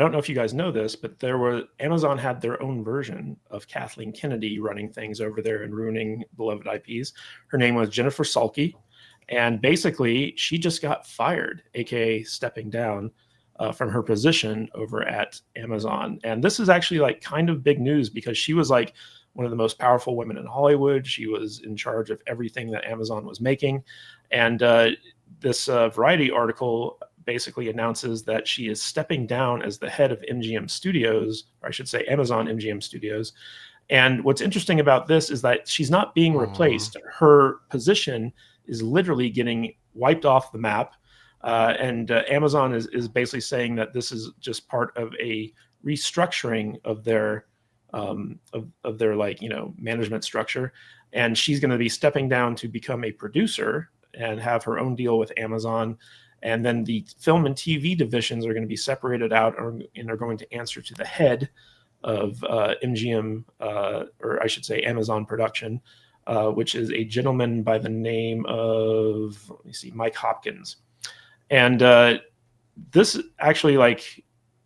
don't know if you guys know this, but Amazon had their own version of Kathleen Kennedy running things over there and ruining beloved IPs. Her name was Jennifer Salke, and basically she just got fired, aka stepping down from her position over at Amazon. And this is actually like kind of big news because she was like one of the most powerful women in Hollywood. She was in charge of everything that Amazon was making, and this Variety article basically announces that she is stepping down as the head of MGM Studios, or I should say Amazon MGM Studios. And what's interesting about this is that she's not being replaced. Her position is literally getting wiped off the map. And Amazon is basically saying that this is just part of a restructuring of their of their management structure. And she's going to be stepping down to become a producer and have her own deal with Amazon. And then the film and TV divisions are going to be separated out and are going to answer to the head of MGM, or I should say Amazon Production, which is a gentleman by the name of, let me see, Mike Hopkins. And this actually,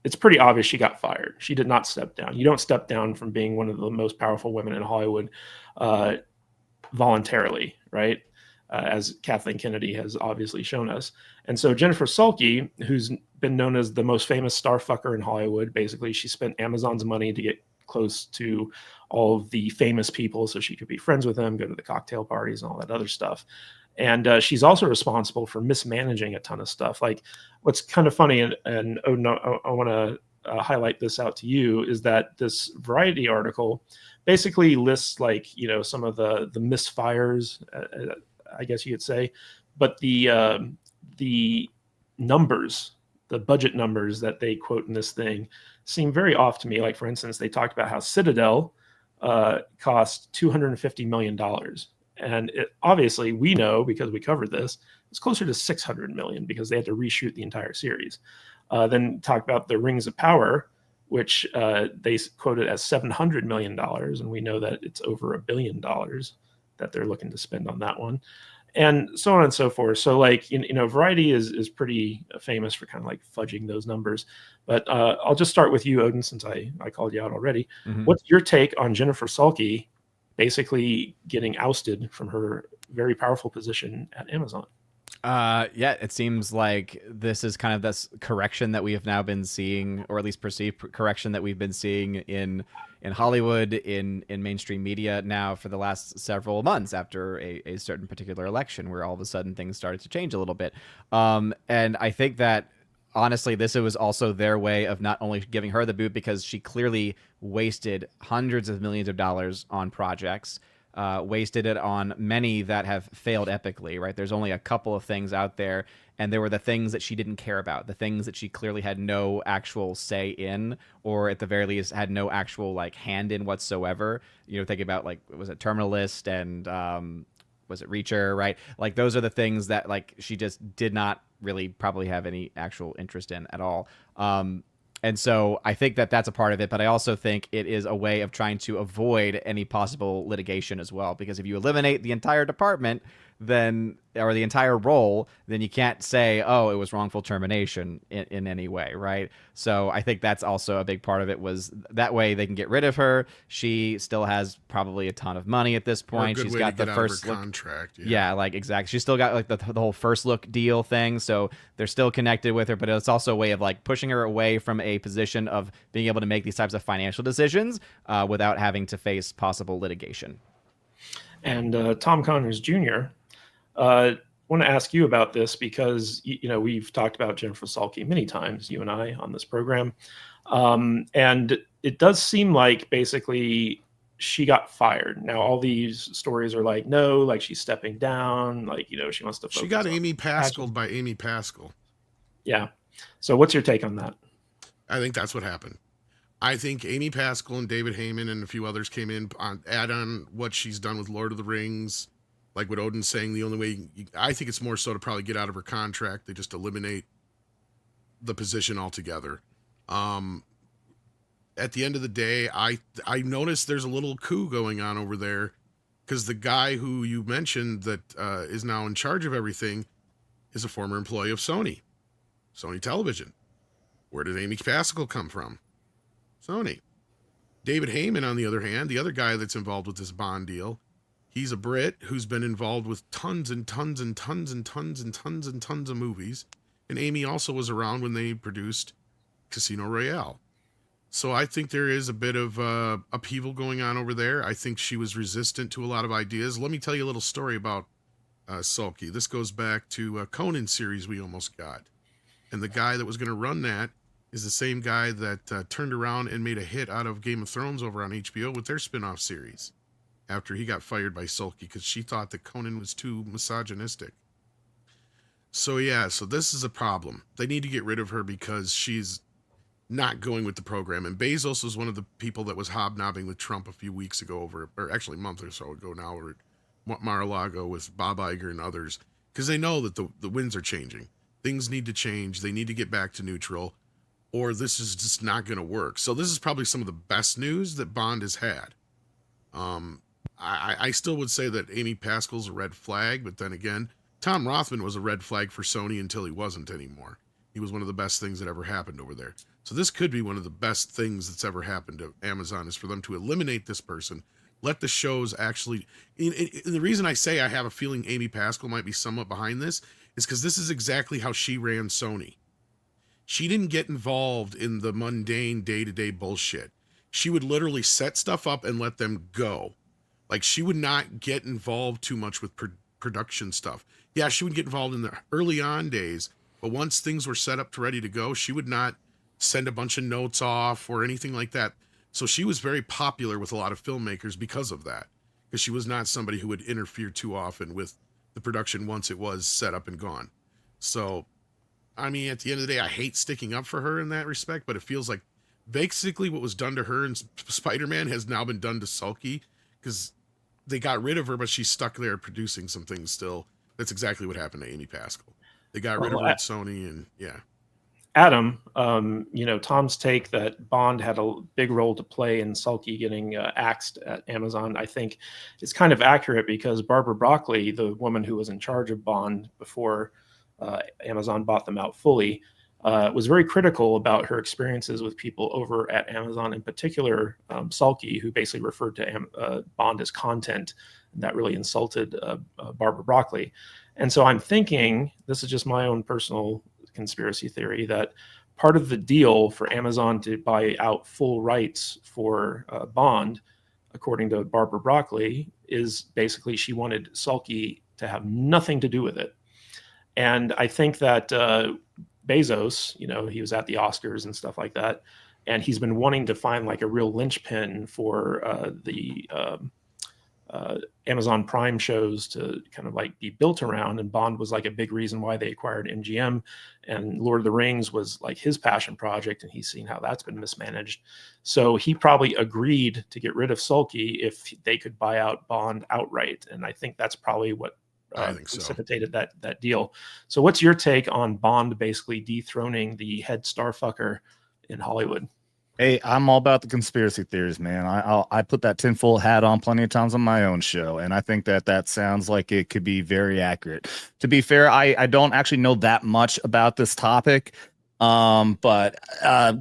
it's pretty obvious she got fired. She did not step down. You don't step down from being one of the most powerful women in Hollywood voluntarily, right? As Kathleen Kennedy has obviously shown us. And so Jennifer Salke, who's been known as the most famous star fucker in Hollywood, basically she spent Amazon's money to get close to all of the famous people so she could be friends with them, go to the cocktail parties and all that other stuff. And she's also responsible for mismanaging a ton of stuff. Like what's kind of funny, and oh no, I want to highlight this out to you, is that this Variety article basically lists some of the misfires, I guess you could say, but the numbers, the budget numbers that they quote in this thing seem very off to me. Like for instance, they talked about how Citadel cost $250 million. And obviously we know, because we covered this, it's closer to 600 million because they had to reshoot the entire series. Then talk about the Rings of Power, which they quoted as $700 million. And we know that it's over $1 billion that they're looking to spend on that one, and so on and so forth. So Variety is pretty famous for kind of fudging those numbers. But I'll just start with you, Odin, since I called you out already. Mm-hmm. What's your take on Jennifer Salke basically getting ousted from her very powerful position at Amazon? Yeah, it seems like this is kind of this correction that we have now been seeing, or at least perceived correction that we've been seeing in Hollywood, in mainstream media now for the last several months after a certain particular election, where all of a sudden things started to change a little bit. And I think that honestly, this was also their way of not only giving her the boot, because she clearly wasted hundreds of millions of dollars on projects. Wasted it on many that have failed epically, right? There's only a couple of things out there, and there were the things that she didn't care about, the things that she clearly had no actual say in, or at the very least had no actual hand in whatsoever. Think about was it Terminal List and was it Reacher, right? Those are the things that she just did not really probably have any actual interest in at all. And so I think that that's a part of it, but I also think it is a way of trying to avoid any possible litigation as well. Because if you eliminate the entire department, then, or the entire role, then you can't say, oh, it was wrongful termination in any way, right? So I think that's also a big part of it, was that way they can get rid of her. She still has probably a ton of money at this point. She's got the first look contract. Yeah, exactly. She's still got the whole first look deal thing, so they're still connected with her, but it's also a way of pushing her away from a position of being able to make these types of financial decisions without having to face possible litigation. And Tom Connors Jr., I want to ask you about this because, we've talked about Jennifer Salke many times, you and I, on this program. And it does seem like basically she got fired. Now, all these stories are no, she's stepping down, she wants to focus. She got Amy Pascal by Amy Pascal. Yeah. So what's your take on that? I think that's what happened. I think Amy Pascal and David Heyman and a few others came in add on what she's done with Lord of the Rings. Like what Odin's saying, the only way, I think it's more so to probably get out of her contract. They just eliminate the position altogether. At the end of the day, I noticed there's a little coup going on over there, because the guy who you mentioned that is now in charge of everything is a former employee of Sony Television. Where did Amy Pascal come from? Sony. David Heyman, on the other hand, the other guy that's involved with this Bond deal, he's a Brit who's been involved with tons and tons and tons and tons and tons and tons of movies. And Amy also was around when they produced Casino Royale. So I think there is a bit of upheaval going on over there. I think she was resistant to a lot of ideas. Let me tell you a little story about Salke. This goes back to a Conan series we almost got. And the guy that was going to run that is the same guy that turned around and made a hit out of Game of Thrones over on HBO with their spin-off series after he got fired by Salke because she thought that Conan was too misogynistic. So yeah, so this is a problem. They need to get rid of her because she's not going with the program. And Bezos was one of the people that was hobnobbing with Trump a few weeks ago over, or actually a month or so ago now, over at Mar-a-Lago with Bob Iger and others, because they know that the winds are changing. Things need to change. They need to get back to neutral, or this is just not going to work. So this is probably some of the best news that Bond has had. I still would say that Amy Pascal's a red flag, but then again, Tom Rothman was a red flag for Sony until he wasn't anymore. He was one of the best things that ever happened over there. So this could be one of the best things that's ever happened to Amazon, is for them to eliminate this person, let the shows actually... the reason I say I have a feeling Amy Pascal might be somewhat behind this is because this is exactly how she ran Sony. She didn't get involved in the mundane day-to-day bullshit. She would literally set stuff up and let them go. Like, she would not get involved too much with production stuff. Yeah, she would get involved in the early on days, but once things were set up to ready to go, she would not send a bunch of notes off or anything like that. So she was very popular with a lot of filmmakers because of that, because she was not somebody who would interfere too often with the production once it was set up and gone. So, I mean, at the end of the day, I hate sticking up for her in that respect, but it feels like basically what was done to her in Spider-Man has now been done to Salke, because they got rid of her, but she's stuck there producing some things still. That's exactly what happened to Amy Pascal. They got rid of her at Sony, and yeah. Adam, Tom's take that Bond had a big role to play in Salke getting axed at Amazon, I think is kind of accurate, because Barbara Broccoli, the woman who was in charge of Bond before Amazon bought them out fully, was very critical about her experiences with people over at Amazon, in particular Salke, who basically referred to Bond as content. And that really insulted Barbara Broccoli. And so I'm thinking, this is just my own personal conspiracy theory, that part of the deal for Amazon to buy out full rights for Bond, according to Barbara Broccoli, is basically she wanted Salke to have nothing to do with it. And I think that Bezos, he was at the Oscars and stuff like that, and he's been wanting to find like a real linchpin for the Amazon Prime shows to kind of like be built around. And Bond was like a big reason why they acquired MGM, and Lord of the Rings was like his passion project, and he's seen how that's been mismanaged. So he probably agreed to get rid of Salke if they could buy out Bond outright. And I think that's probably what precipitated that deal. So what's your take on Bond basically dethroning the head starfucker in Hollywood? Hey, I'm all about the conspiracy theories, man. I put that tinfoil hat on plenty of times on my own show, and I think that sounds like it could be very accurate. To be fair, I don't actually know that much about this topic, but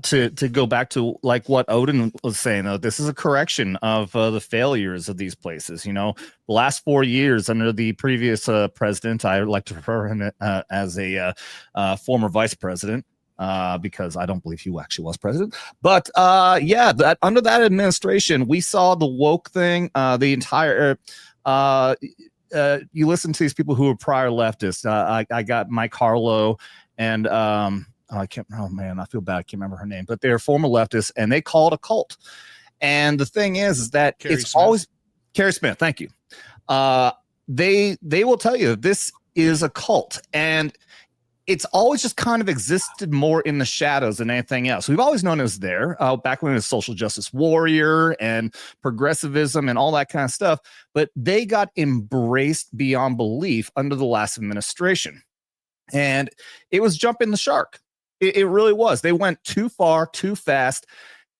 to go back to like what Odin was saying, though, this is a correction of the failures of these places. The last 4 years under the previous president, I like to refer him as a former vice president. Because I don't believe he actually was president. But that under that administration, we saw the woke thing, the entire you listen to these people who were prior leftists. I got Mike Harlow and I can't, oh man, I feel bad, I can't remember her name, but they're former leftists, and they call it a cult. And the thing is that always Carrie Smith, thank you. They will tell you that this is a cult, and it's always just kind of existed more in the shadows than anything else. We've always known it was there, back when it was social justice warrior and progressivism and all that kind of stuff, but they got embraced beyond belief under the last administration. And it was jumping the shark. It really was. They went too far, too fast.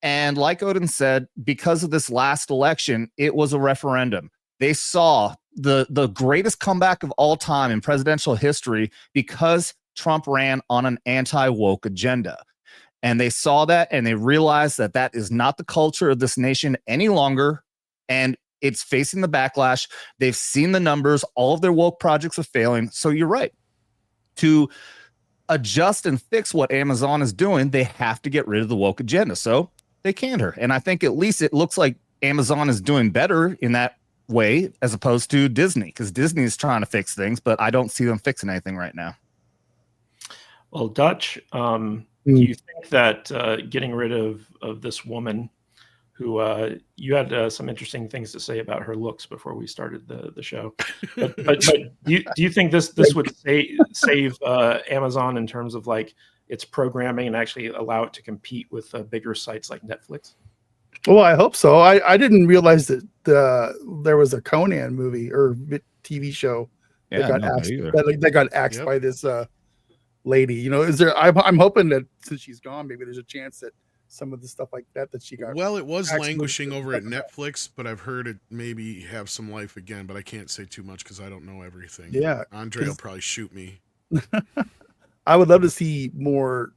And like Odin said, because of this last election, it was a referendum. They saw the greatest comeback of all time in presidential history because Trump ran on an anti-woke agenda. And they saw that and they realized that that is not the culture of this nation any longer. And it's facing the backlash. They've seen the numbers. All of their woke projects are failing. So you're right. To adjust and fix what Amazon is doing, they have to get rid of the woke agenda. So they canned her. And I think at least it looks like Amazon is doing better in that way as opposed to Disney, because Disney is trying to fix things, but I don't see them fixing anything right now. Well, Dutch, do you think that getting rid of this woman who you had some interesting things to say about her looks before we started the show, but do you think this would save Amazon in terms of like its programming and actually allow it to compete with bigger sites like Netflix? Well, I hope so. I didn't realize that there was a Conan movie or TV show that got axed by this lady. You know, is there? I'm hoping that since she's gone, maybe there's a chance that some of the stuff like that she got. Well, it was languishing over at Netflix, but I've heard it maybe have some life again. But I can't say too much because I don't know everything. Yeah, Andre will probably shoot me. I would love to see more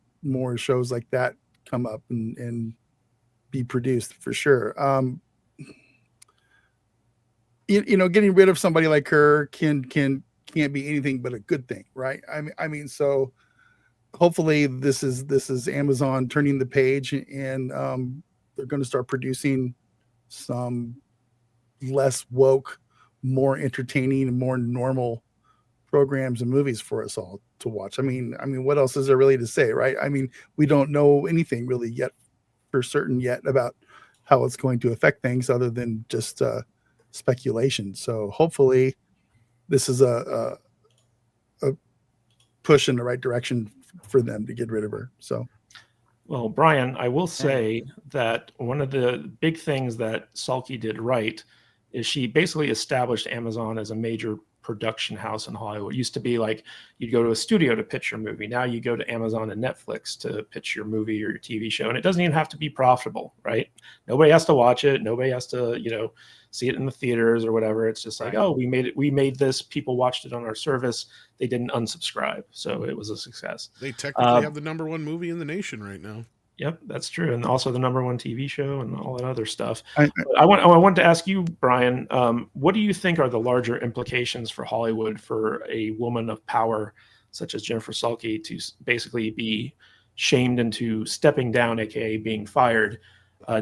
shows like that come up and be produced for sure. You know, getting rid of somebody like her can't be anything but a good thing, right? I mean, so hopefully this is Amazon turning the page, and they're going to start producing some less woke, more entertaining, and more normal programs and movies for us all to watch. I mean, what else is there really to say, right? I mean, we don't know anything really yet for certain yet about how it's going to affect things other than just speculation. So hopefully this is a push in the right direction for them to get rid of her. So, well, Brian, I will say that one of the big things that Salke did right is she basically established Amazon as a major production house in Hollywood. It used to be like you'd go to a studio to pitch your movie. Now you go to Amazon and Netflix to pitch your movie or your TV show, and it doesn't even have to be profitable, right? Nobody has to watch it. Nobody has to, see it in the theaters or whatever. It's just like, oh, we made this. People watched it on our service. They didn't unsubscribe, so it was a success. They technically have the #1 movie in the nation right now. Yep, that's true, and also the #1 TV show and all that other stuff. I want to ask you, Brian, what do you think are the larger implications for Hollywood for a woman of power such as Jennifer Salke to basically be shamed into stepping down, aka being fired?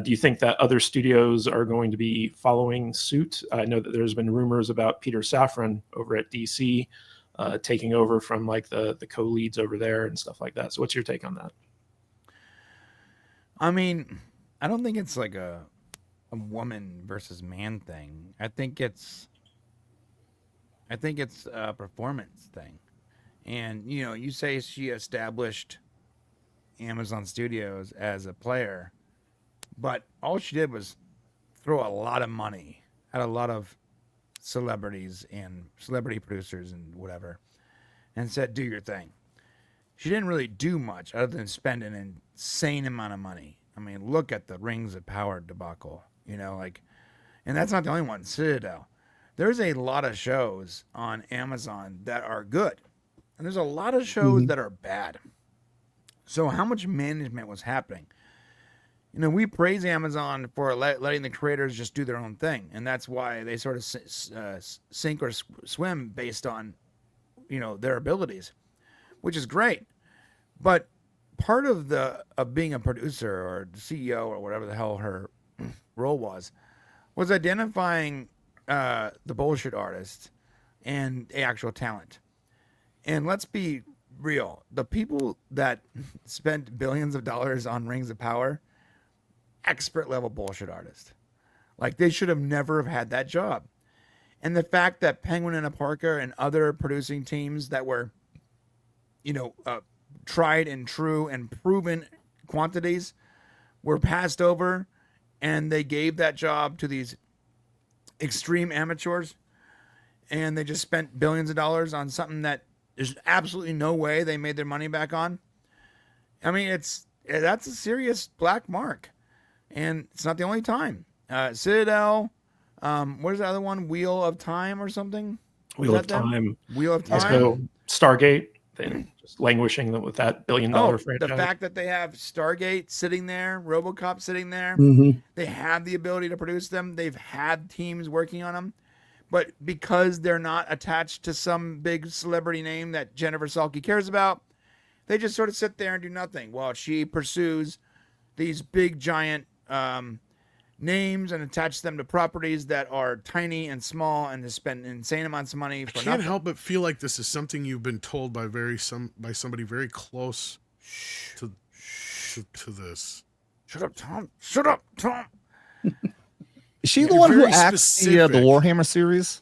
Do you think that other studios are going to be following suit? I know that there's been rumors about Peter Safran over at DC taking over from like the co-leads over there and stuff like that. So what's your take on that? I mean, I don't think it's like a woman versus man thing. I think it's a performance thing. And you say she established Amazon Studios as a player, but all she did was throw a lot of money at a lot of celebrities and celebrity producers and whatever, and said, "Do your thing." She didn't really do much other than spend an insane amount of money. I mean, look at the Rings of Power debacle, and that's not the only one. Citadel. There's a lot of shows on Amazon that are good, and there's a lot of shows that are bad. So how much management was happening? We praise Amazon for letting the creators just do their own thing, and that's why they sort of sink or swim based on, their abilities, which is great. But part of being a producer or CEO or whatever the hell her role was identifying the bullshit artist and the actual talent. And let's be real, the people that spent billions of dollars on Rings of Power, expert level bullshit artist. Like, they should have never have had that job. And the fact that Penguin and Parker and other producing teams that were tried and true and proven quantities were passed over, and they gave that job to these extreme amateurs, and they just spent billions of dollars on something that there's absolutely no way they made their money back on. I mean, that's a serious black mark, and it's not the only time. Citadel, what is the other one? Wheel of Time or something? Wheel of Time. Wheel of Time. Also, Stargate. than just languishing with that billion-dollar Oh, franchise. the fact that they have Stargate sitting there, RoboCop sitting there, Mhm. they have the ability to produce them. They've had teams working on them, but because they're not attached to some big celebrity name that Jennifer Salke cares about, they just sort of sit there and do nothing while she pursues these big giant names and attach them to properties that are tiny and small and to spend insane amounts of money I for can't nothing. help but feel like this is something you've been told by somebody very close to this. Shut up, Tom. Shut up, Tom. Is she the You're one who very acts the specific. Warhammer series?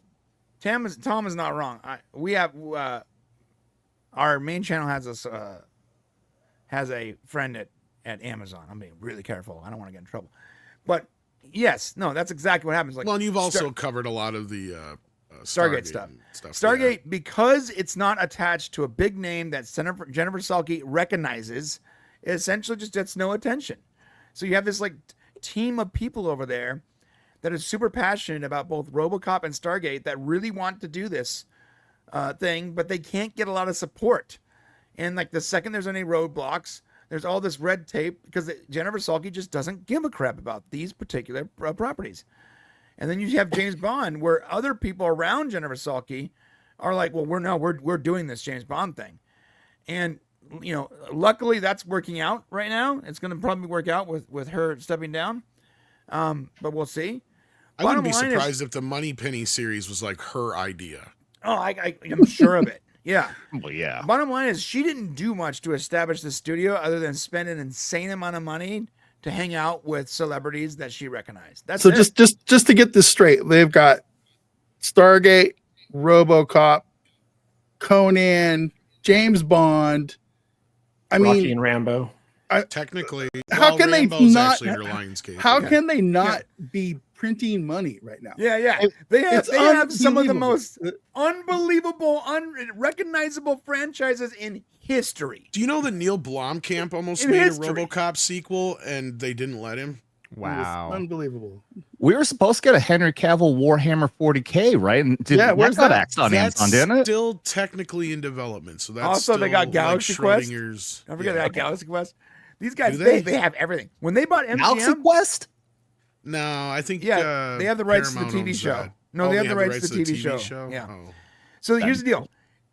Tom is not wrong. We have our main channel has a friend at Amazon. I'm being really careful. I don't want to get in trouble. But yes, no, that's exactly what happens. Like, Well, and you've also covered a lot of the Stargate stuff. and stuff. Stargate, because it's not attached to a big name that Jennifer Salke recognizes, it essentially just gets no attention. So you have this like team of people over there that is super passionate about both RoboCop and Stargate that really want to do this thing, but they can't get a lot of support. And like the second there's any roadblocks, there's all this red tape because Jennifer Salke just doesn't give a crap about these particular properties. And then you have James Bond, where other people around Jennifer Salke are like, "Well, we're doing this James Bond thing," and you know, luckily that's working out right now. It's going to probably work out with her stepping down, but we'll see. I wouldn't be Bottom line is- surprised if the Moneypenny series was like her idea. Oh, I'm sure of it. Yeah. Well, yeah. Bottom line is she didn't do much to establish the studio other than spend an insane amount of money to hang out with celebrities that she recognized. That's So it. just to get this straight, they've got Stargate, RoboCop, Conan, James Bond. I Rocky mean, and Rambo. Technically, How can they Rambo's not- actually under Lionsgate? how yeah. can they not be printing money right now? Yeah. It- They it's have some of the unbelievable. most unbelievable, unrecognizable franchises in history. Do you know that Neil Blomkamp almost In made history. a RoboCop sequel and they didn't let him? Wow. Unbelievable. We were supposed to get a Henry Cavill Warhammer 40K, right? And where's that got that? axed on That's Amazon, didn't it? still technically in development. So that's Also, they got still Galaxy like Quest. Schrodinger's. Don't forget yeah. that Galaxy Quest. These guys, Do they? they have everything. When they bought Galaxy MGM, Quest? No, I think yeah, they have the rights to the Paramount TV owns show. that. No, Oh, they have the rights to the TV show. Yeah. Oh. So here's the deal.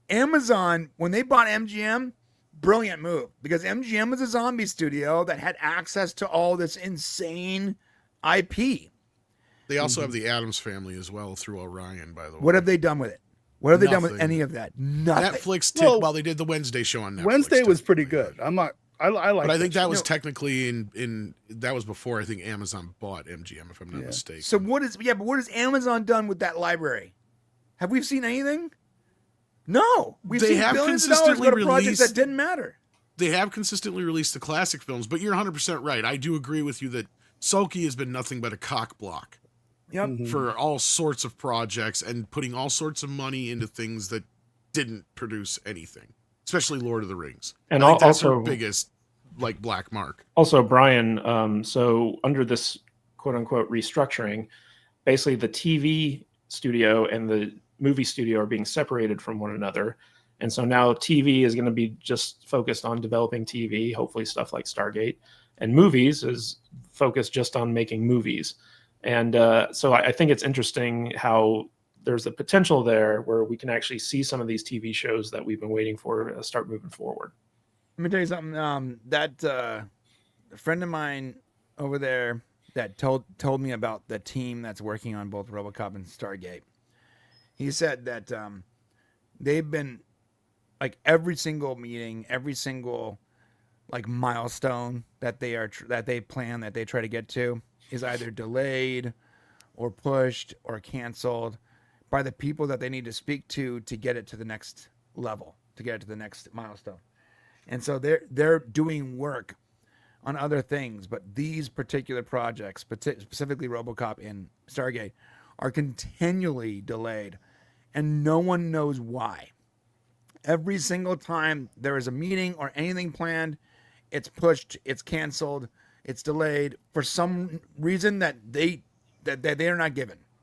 Amazon, when they bought MGM, brilliant move because MGM was a zombie studio that had access to all this insane IP. They also have the Addams Family as well through Orion, by the way. What have they done with it? What have they done with Nothing. any of that? Nothing. Netflix Well, they did the Wednesday show on Netflix. Wednesday was pretty technically, good. I'm not. I like. But I think that was No. technically in that was before I think Amazon bought MGM, if I'm not Yeah. mistaken. So what has Amazon done with that library? Have we seen anything? No. We've They seen have billions of dollars go to consistently projects that released- didn't matter. they have consistently released the classic films, but you're 100% right. I do agree with you that Salke has been nothing but a cock block Yep. Mhm. for all sorts of projects and putting all sorts of money into things that didn't produce anything, especially Lord of the Rings. And I think that's her also- biggest like black mark. Also, Brian, so under this quote unquote restructuring, basically the TV studio and the movie studio are being separated from one another. And so now TV is going to be just focused on developing TV, hopefully stuff like Stargate, and movies is focused just on making movies. And so I think it's interesting how there's a potential there where we can actually see some of these TV shows that we've been waiting for start moving forward. Let me tell you something. That a friend of mine over there that told me about the team that's working on both RoboCop and Stargate. He said that they've been like every single meeting, every single like milestone that they plan that they try to get to is either delayed or pushed or canceled by the people that they need to speak to get it to the next level, to get it to the next milestone. And so they're doing work on other things, but these particular projects, specifically RoboCop and Stargate, are continually delayed, and no one knows why. Every single time there is a meeting or anything planned, it's pushed, it's canceled, it's delayed for some reason that they are not given.